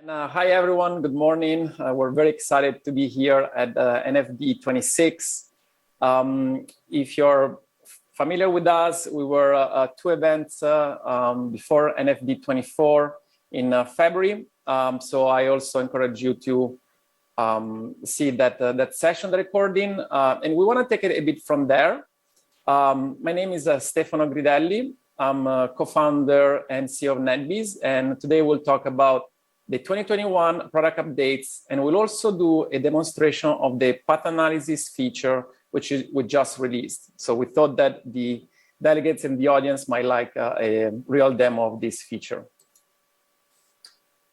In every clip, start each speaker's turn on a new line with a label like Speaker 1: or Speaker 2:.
Speaker 1: Hi, everyone. Good morning. We're very excited to be here at NFB 26. If you're familiar with us, we were two events before NFB 24 in February. So I also encourage you to see that session, the recording, and we want to take it a bit from there. My name is Stefano Gridelli. I'm a co-founder and CEO of NetBeez, and today we'll talk about the 2021 product updates, and we'll also do a demonstration of the path analysis feature, which we just released. So we thought that the delegates in the audience might like a real demo of this feature.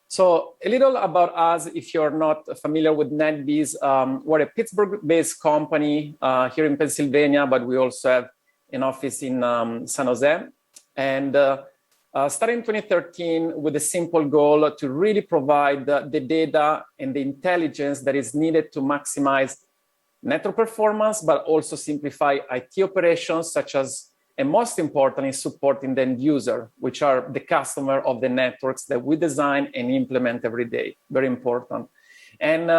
Speaker 1: So a little about us, if you're not familiar with NetBeez, we're a Pittsburgh-based company here in Pennsylvania, but we also have an office in San Jose. And starting in 2013 with a simple goal to really provide the data and the intelligence that is needed to maximize network performance, but also simplify IT operations, such as, and most importantly, supporting the end user, which are the customer of the networks that we design and implement every day. Very important. And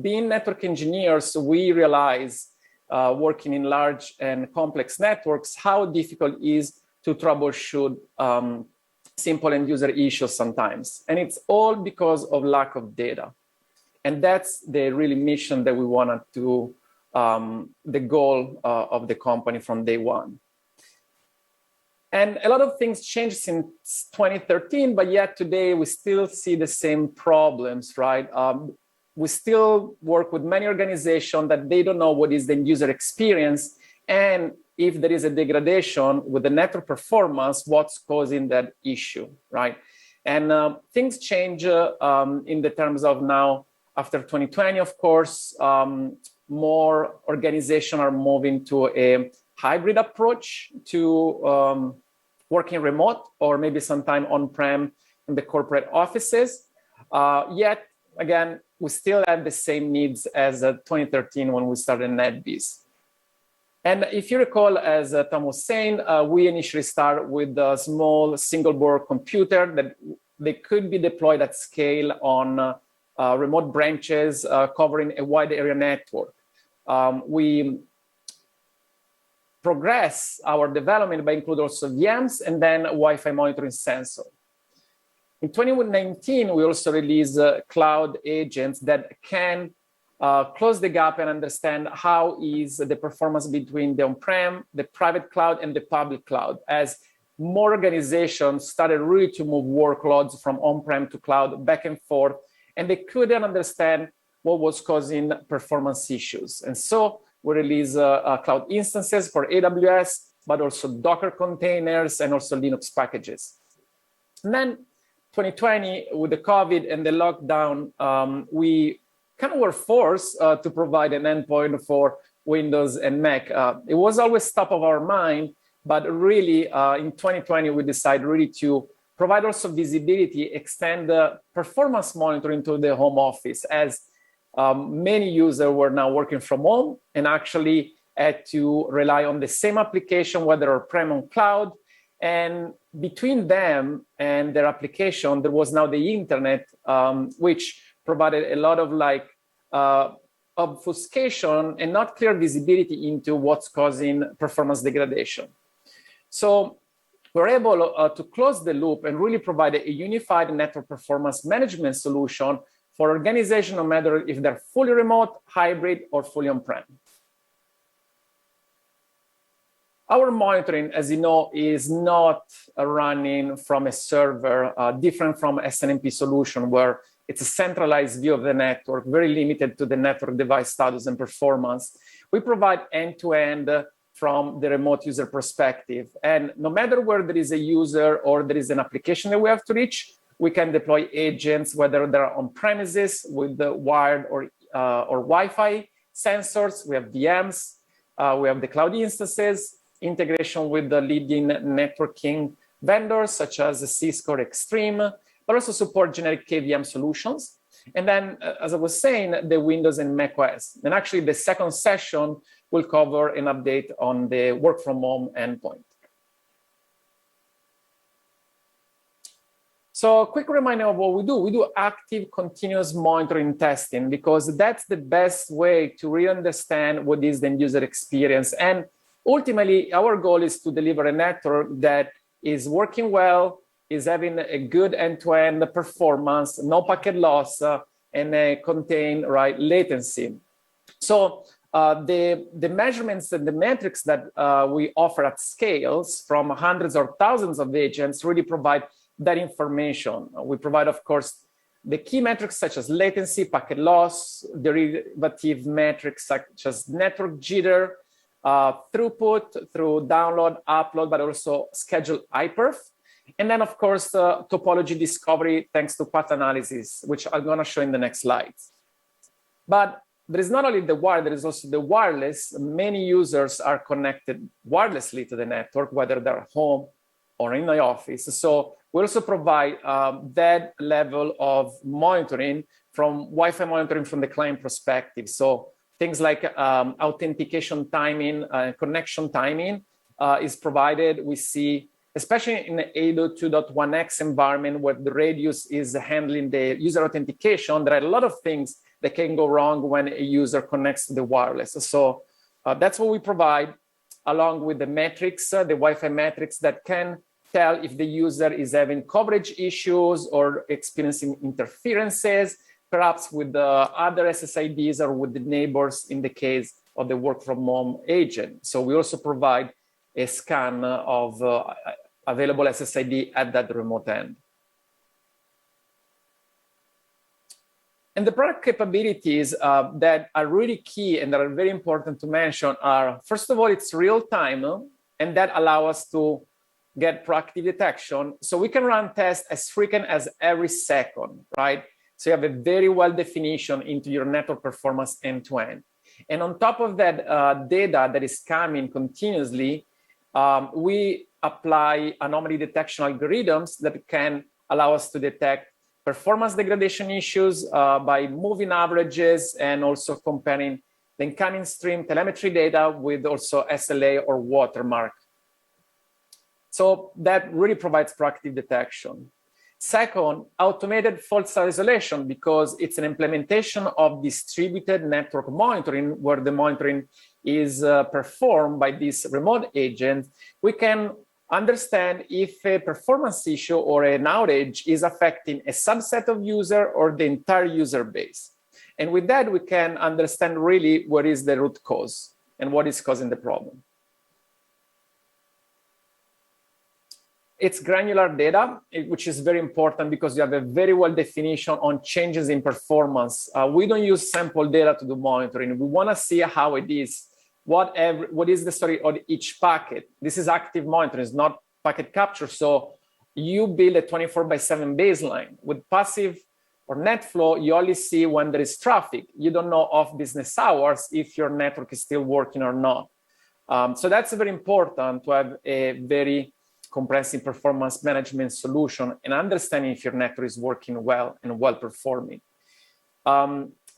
Speaker 1: being network engineers, we realize working in large and complex networks, how difficult it is to troubleshoot simple end user issues sometimes. And it's all because of lack of data. And that's the really mission that we wanted to, the goal of the company from day one. And a lot of things changed since 2013, but yet today we still see the same problems, right? We still work with many organizations that they don't know what is the end user experience, and if there is a degradation with the network performance, what's causing that issue, right? And things change in the terms of now, after 2020, of course, more organizations are moving to a hybrid approach to working remote or maybe sometime on-prem in the corporate offices. Yet, again, we still have the same needs as 2013 when we started NetBeez. And if you recall, as Tom was saying, we initially started with a small single-board computer that they could be deployed at scale on remote branches covering a wide area network. We progress our development by including also VMs and then Wi-Fi monitoring sensor. In 2019, we also released cloud agents that can close the gap and understand how is the performance between the on-prem, the private cloud, and the public cloud, as more organizations started really to move workloads from on-prem to cloud back and forth, and they couldn't understand what was causing performance issues. And so we released cloud instances for AWS, but also Docker containers and also Linux packages. And then 2020, with the COVID and the lockdown, we kind of were forced to provide an endpoint for Windows and Mac. It was always top of our mind, but really in 2020, we decided really to provide also visibility, extend the performance monitoring to the home office, as many users were now working from home and actually had to rely on the same application, whether on-prem or cloud. And between them and their application, there was now the internet, which provided a lot of obfuscation and not clear visibility into what's causing performance degradation. So we're able to close the loop and really provide a unified network performance management solution for organizations, no matter if they're fully remote, hybrid, or fully on-prem. Our monitoring, as you know, is not running from a server, different from SNMP solution, where it's a centralized view of the network, very limited to the network device status and performance. We provide end-to-end from the remote user perspective. And no matter where there is a user or there is an application that we have to reach, we can deploy agents, whether they're on premises with the wired or Wi-Fi sensors. We have VMs, we have the cloud instances, integration with the leading networking vendors such as Cisco or Extreme, but also support generic KVM solutions. And then, as I was saying, the Windows and Mac OS. And actually, the second session will cover an update on the work from home endpoint. So quick reminder of what we do. We do active continuous monitoring testing because that's the best way to really understand what is the end user experience. And ultimately, our goal is to deliver a network that is working well, is having a good end-to-end performance, no packet loss, and contain right latency. So the measurements and the metrics that we offer at scales from hundreds or thousands of agents really provide that information. We provide, of course, the key metrics such as latency, packet loss, derivative metrics such as network jitter, throughput through download, upload, but also schedule hyperf. And then, of course, topology discovery thanks to path analysis, which I'm going to show in the next slides. But there is not only the wired, there is also the wireless. Many users are connected wirelessly to the network, whether they're home or in the office. So we also provide that level of monitoring from Wi-Fi monitoring from the client perspective. So things like authentication timing, connection timing is provided. We see, especially in the 802.1x environment where the radius is handling the user authentication, there are a lot of things that can go wrong when a user connects to the wireless. So that's what we provide, along with the metrics, the Wi-Fi metrics that can tell if the user is having coverage issues or experiencing interferences, perhaps with the other SSIDs or with the neighbors in the case of the work from home agent. So we also provide a scan of available SSID at that remote end. And the product capabilities that are really key and that are very important to mention are, first of all, it's real time, and that allows us to get proactive detection. So we can run tests as frequent as every second, right? So you have a very well definition into your network performance end to end. And on top of that data that is coming continuously, we apply anomaly detection algorithms that can allow us to detect performance degradation issues by moving averages and also comparing the incoming stream telemetry data with also SLA or watermark. So that really provides proactive detection. Second, automated fault isolation, because it's an implementation of distributed network monitoring where the monitoring is performed by this remote agent. We can understand if a performance issue or an outage is affecting a subset of user or the entire user base. And with that, we can understand really what is the root cause and what is causing the problem. It's granular data, which is very important because you have a very well definition on changes in performance. We don't use sample data to do monitoring. We want to see how it is, what is the story of each packet. This is active monitoring, it's not packet capture. So you build a 24/7 baseline. With passive or net flow, you only see when there is traffic. You don't know off business hours if your network is still working or not. So that's very important to have a very comprehensive performance management solution and understanding if your network is working well and well performing.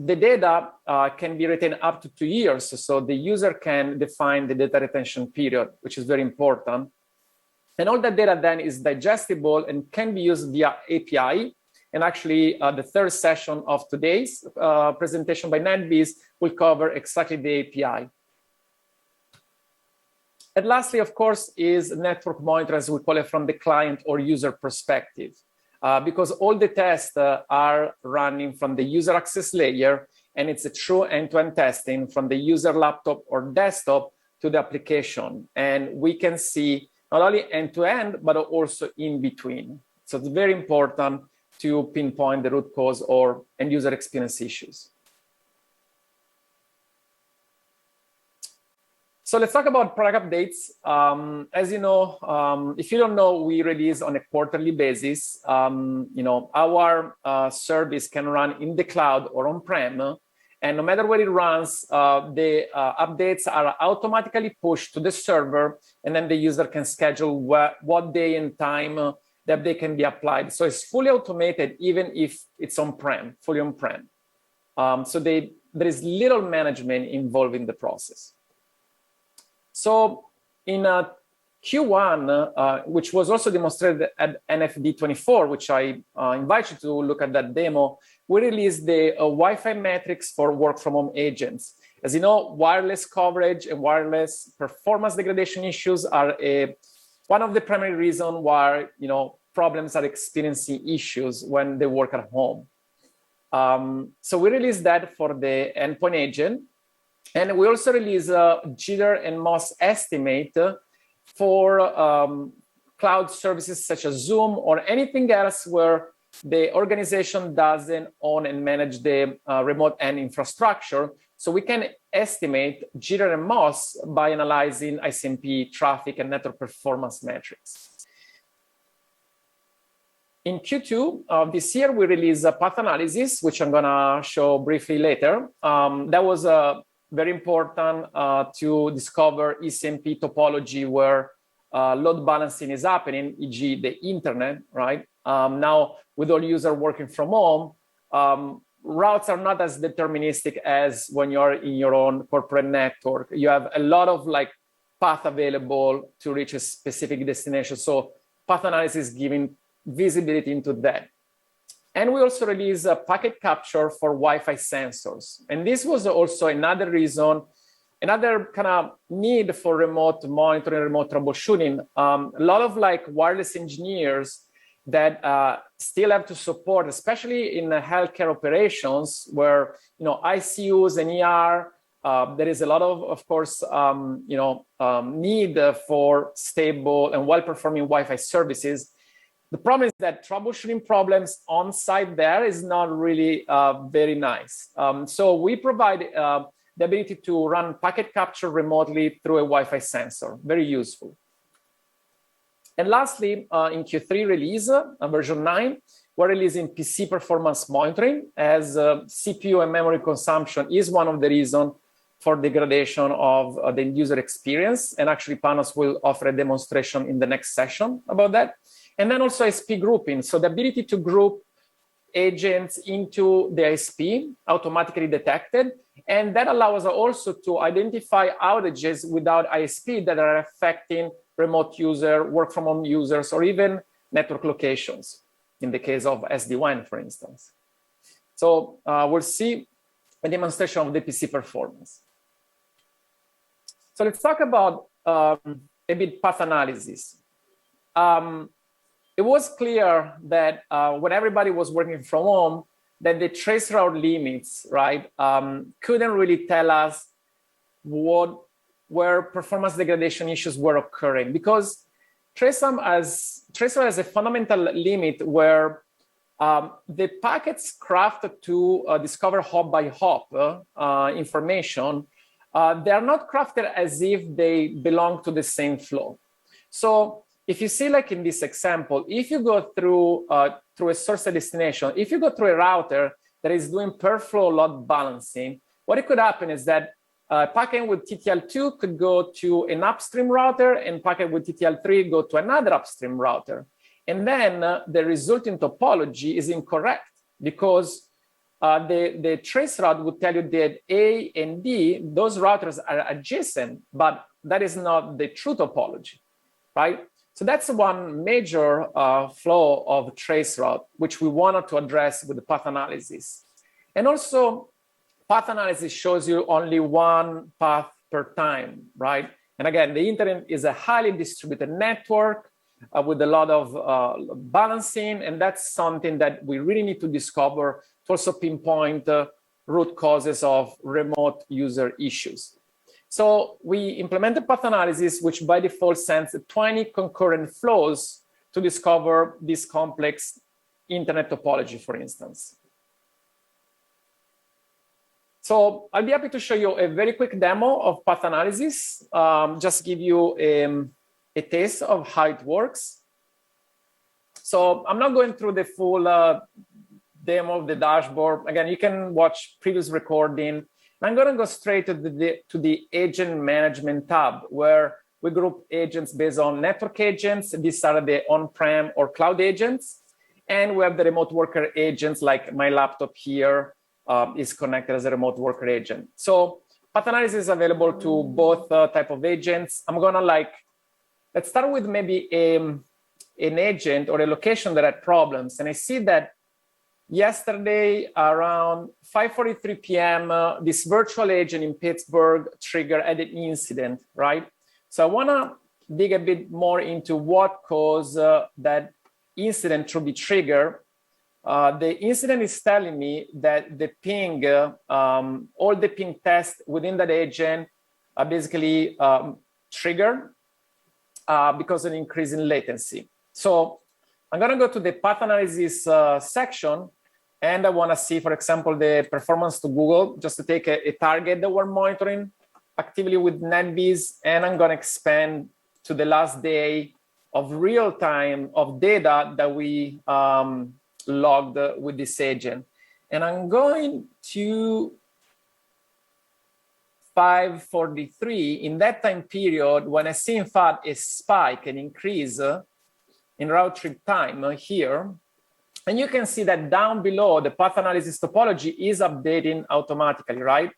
Speaker 1: The data can be retained up to 2 years, so the user can define the data retention period, which is very important. And all that data then is digestible and can be used via API. And actually, the third session of today's presentation by NetBeez will cover exactly the API. And lastly, of course, is network monitoring, as we call it, from the client or user perspective, because all the tests are running from the user access layer, and it's a true end-to-end testing from the user laptop or desktop to the application. And we can see not only end-to-end, but also in between. So it's very important to pinpoint the root cause or end-user experience issues. So let's talk about product updates. As you know, if you don't know, we release on a quarterly basis. Our service can run in the cloud or on-prem, and no matter where it runs, the updates are automatically pushed to the server, and then the user can schedule what day and time that they can be applied. So it's fully automated, even if it's on-prem, fully on-prem. So there is little management involved in the process. So in Q1, which was also demonstrated at NFD24, which I invite you to look at that demo, we released the Wi-Fi metrics for work from home agents. As you know, wireless coverage and wireless performance degradation issues are one of the primary reasons why problems are experiencing issues when they work at home. So we released that for the endpoint agent, and we also released a jitter and MOS estimate for cloud services such as Zoom or anything else where the organization doesn't own and manage the remote end infrastructure. So we can estimate jitter and MOS by analyzing ECMP traffic and network performance metrics. In Q2 of this year, we released a path analysis, which I'm gonna show briefly later. That was very important to discover ECMP topology where load balancing is happening, e.g. the internet, right? Now, with all users working from home, routes are not as deterministic as when you're in your own corporate network. You have a lot of path available to reach a specific destination. So path analysis giving visibility into that. And we also released a packet capture for Wi-Fi sensors. And this was also another reason, another kind of need for remote monitoring, remote troubleshooting. A lot of wireless engineers that still have to support, especially in healthcare operations where, ICUs and ER, there is a lot of course, need for stable and well-performing Wi-Fi services. The problem is that troubleshooting problems on site there is not really very nice. So we provide the ability to run packet capture remotely through a Wi-Fi sensor, very useful. And lastly, in Q3 release, version 9, we're releasing PC performance monitoring as CPU and memory consumption is one of the reasons for degradation of the user experience. And actually, Panos will offer a demonstration in the next session about that. And then also ISP grouping. So the ability to group agents into the ISP automatically detected. And that allows us also to identify outages without ISP that are affecting remote user, work from home users, or even network locations in the case of SD-WAN, for instance. So we'll see a demonstration of the PC performance. So let's talk about a bit path analysis. It was clear that when everybody was working from home, that the traceroute limits, right, couldn't really tell us where performance degradation issues were occurring, because traceroute has a fundamental limit where the packets crafted to discover hop by hop information, they are not crafted as if they belong to the same flow. So if you see, in this example, if you go through a source and destination, if you go through a router that is doing per flow load balancing, what it could happen is that packet with TTL2 could go to an upstream router, and packet with TTL3 go to another upstream router. And then the resulting topology is incorrect because the traceroute would tell you that A and D, those routers are adjacent, but that is not the true topology, right? So that's one major flaw of traceroute, which we wanted to address with the path analysis. And also, path analysis shows you only one path per time, right? And again, the internet is a highly distributed network with a lot of balancing, and that's something that we really need to discover to also pinpoint root causes of remote user issues. So we implemented path analysis, which by default sends 20 concurrent flows to discover this complex internet topology, for instance. So I'll be happy to show you a very quick demo of path analysis, just give you a taste of how it works. So I'm not going through the full demo of the dashboard. Again, you can watch previous recording. I'm going to go straight to the agent management tab, where we group agents based on network agents. These are the on-prem or cloud agents. And we have the remote worker agents, like my laptop here is connected as a remote worker agent. So path analysis is available to both type of agents. I'm going to let's start with maybe an agent or a location that had problems. And I see that yesterday around 5:43 p.m., this virtual agent in Pittsburgh triggered an incident, right? So I want to dig a bit more into what caused that incident to be triggered. The incident is telling me that the ping, all the ping tests within that agent are basically triggered because of an increase in latency. So I'm going to go to the path analysis section, and I want to see, for example, the performance to Google, just to take a target that we're monitoring actively with NetBeez, and I'm going to expand to the last day of real time of data that we logged with this agent. And I'm going to 5:43. In that time period, when I see in fact a spike, an increase in route trip time here, and you can see that down below the path analysis topology is updating automatically, right?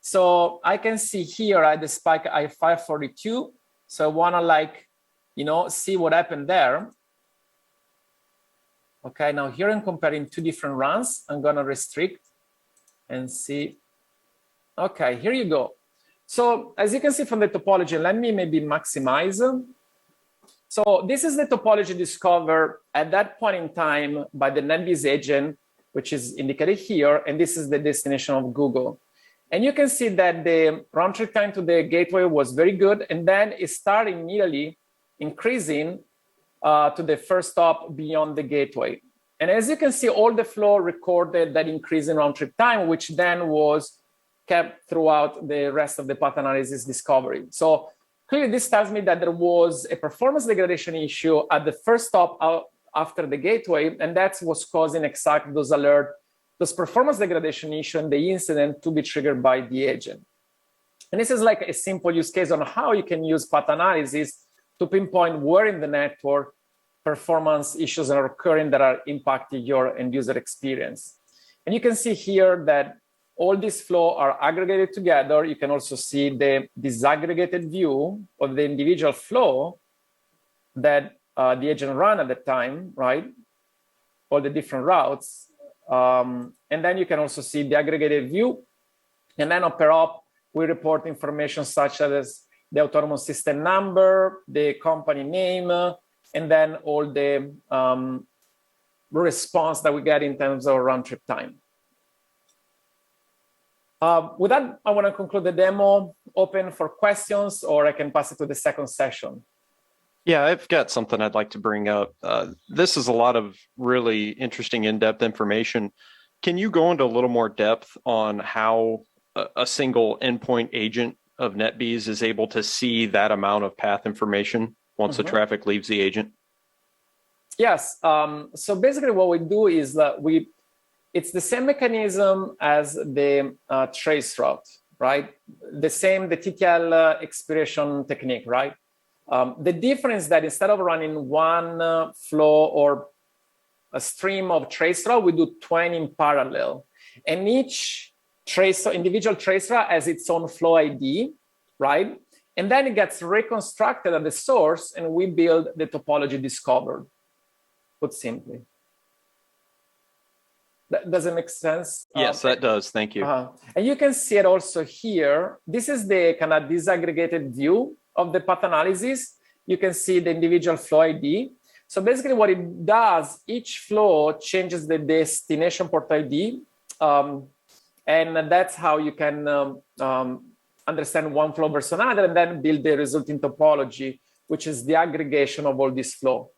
Speaker 1: So I can see here at the spike at 5:42. So I want to see what happened there. Okay, now here I'm comparing two different runs. I'm going to restrict and see. Okay, here you go. So as you can see from the topology, let me maybe maximize. So this is the topology discovered at that point in time by the NetBeez agent, which is indicated here, and this is the destination of Google. And you can see that the round trip time to the gateway was very good, and then it started immediately increasing to the first stop beyond the gateway. And as you can see, all the flow recorded that increase in round trip time, which then was kept throughout the rest of the path analysis discovery. So clearly this tells me that there was a performance degradation issue at the first stop out after the gateway, and that's what's causing exactly those alerts, those performance degradation issue and the incident to be triggered by the agent. And this is like a simple use case on how you can use path analysis to pinpoint where in the network performance issues are occurring that are impacting your end user experience. And you can see here that all these flows are aggregated together. You can also see the disaggregated view of the individual flow that the agent ran at the time, right? All the different routes. And then you can also see the aggregated view. And then on per op, we report information such as the autonomous system number, the company name, and then all the response that we get in terms of round trip time. With that, I want to conclude the demo, open for questions, or I can pass it to the second session.
Speaker 2: Yeah, I've got something I'd like to bring up. This is a lot of really interesting in-depth information. Can you go into a little more depth on how a single endpoint agent of NetBeez is able to see that amount of path information once the traffic leaves the agent?
Speaker 1: Yes. So basically what we do is that it's the same mechanism as the traceroute, right? The TTL expiration technique, right? The difference is that instead of running one flow or a stream of traceroute, we do 20 in parallel. And each individual traceroute has its own flow ID, right? And then it gets reconstructed at the source, and we build the topology discovered, put simply. Does it make sense?
Speaker 2: Yes, that does. Thank you.
Speaker 1: And you can see it also here. This is the kind of disaggregated view of the path analysis. You can see the individual flow ID. So basically what it does, each flow changes the destination port ID. And that's how you can understand one flow versus another, and then build the resulting topology, which is the aggregation of all this flow.